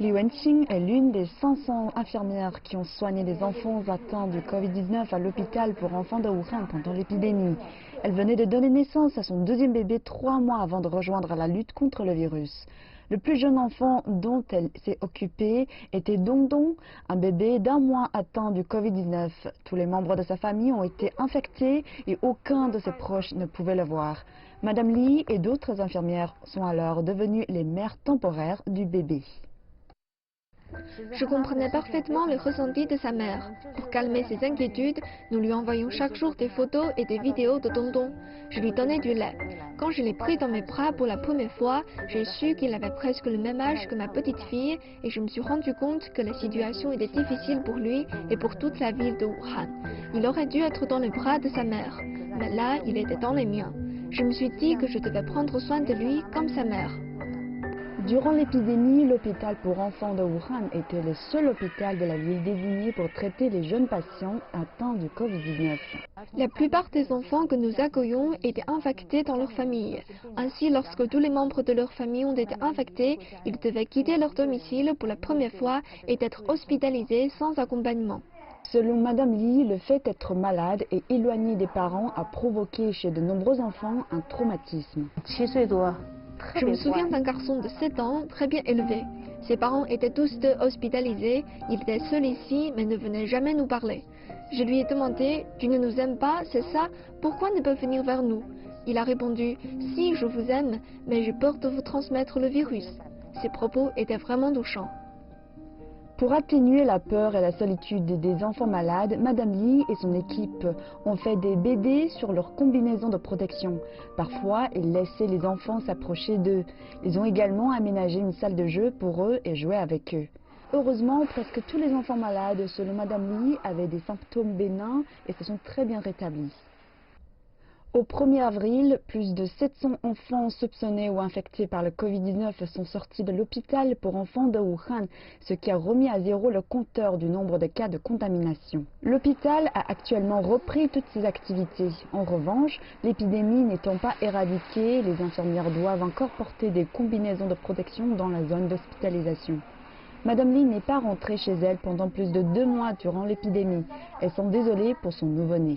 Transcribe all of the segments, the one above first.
Li Wenqing est l'une des 500 infirmières qui ont soigné des enfants atteints du Covid-19 à l'hôpital pour enfants de Wuhan pendant l'épidémie. Elle venait de donner naissance à son deuxième bébé 3 mois avant de rejoindre la lutte contre le virus. Le plus jeune enfant dont elle s'est occupée était Dongdong, un bébé d'1 mois atteint du Covid-19. Tous les membres de sa famille ont été infectés et aucun de ses proches ne pouvait le voir. Madame Li et d'autres infirmières sont alors devenues les mères temporaires du bébé. Je comprenais parfaitement le ressenti de sa mère. Pour calmer ses inquiétudes, nous lui envoyons chaque jour des photos et des vidéos de Dongdong. Je lui donnais du lait. Quand je l'ai pris dans mes bras pour la première fois, j'ai su qu'il avait presque le même âge que ma petite fille et je me suis rendu compte que la situation était difficile pour lui et pour toute la ville de Wuhan. Il aurait dû être dans les bras de sa mère, mais là, il était dans les miens. Je me suis dit que je devais prendre soin de lui comme sa mère. Durant l'épidémie, l'hôpital pour enfants de Wuhan était le seul hôpital de la ville désigné pour traiter les jeunes patients atteints du Covid-19. La plupart des enfants que nous accueillons étaient infectés dans leur famille. Ainsi, lorsque tous les membres de leur famille ont été infectés, ils devaient quitter leur domicile pour la première fois et être hospitalisés sans accompagnement. Selon Madame Li, le fait d'être malade et éloigné des parents a provoqué chez de nombreux enfants un traumatisme. Je me souviens d'un garçon de 7 ans, très bien élevé. Ses parents étaient tous deux hospitalisés, il était seul ici mais ne venait jamais nous parler. Je lui ai demandé, tu ne nous aimes pas, c'est ça, pourquoi ne pas venir vers nous? Il a répondu, si je vous aime, mais j'ai peur de vous transmettre le virus. Ses propos étaient vraiment touchants. Pour atténuer la peur et la solitude des enfants malades, Madame Li et son équipe ont fait des BD sur leurs combinaisons de protection. Parfois, ils laissaient les enfants s'approcher d'eux. Ils ont également aménagé une salle de jeu pour eux et joué avec eux. Heureusement, presque tous les enfants malades, selon Madame Li, avaient des symptômes bénins et se sont très bien rétablis. Au 1er avril, plus de 700 enfants soupçonnés ou infectés par le Covid-19 sont sortis de l'hôpital pour enfants de Wuhan, ce qui a remis à zéro le compteur du nombre de cas de contamination. L'hôpital a actuellement repris toutes ses activités. En revanche, l'épidémie n'étant pas éradiquée, les infirmières doivent encore porter des combinaisons de protection dans la zone d'hospitalisation. Madame Li n'est pas rentrée chez elle pendant plus de 2 mois durant l'épidémie. Elles sont désolées pour son nouveau-né.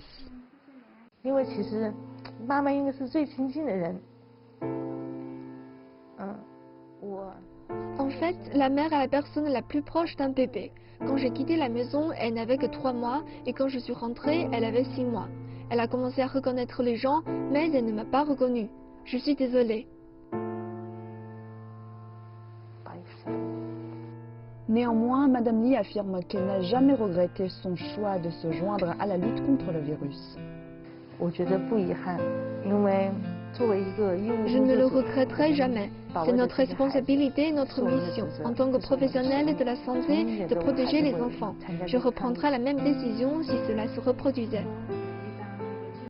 En fait, la mère est la personne la plus proche d'un bébé. Quand j'ai quitté la maison, elle n'avait que 3 mois et quand je suis rentrée, elle avait 6 mois. Elle a commencé à reconnaître les gens, mais elle ne m'a pas reconnue. Je suis désolée. Néanmoins, Madame Li affirme qu'elle n'a jamais regretté son choix de se joindre à la lutte contre le virus. Je ne le regretterai jamais. C'est notre responsabilité et notre mission, en tant que professionnels de la santé, de protéger les enfants. Je reprendrai la même décision si cela se reproduisait.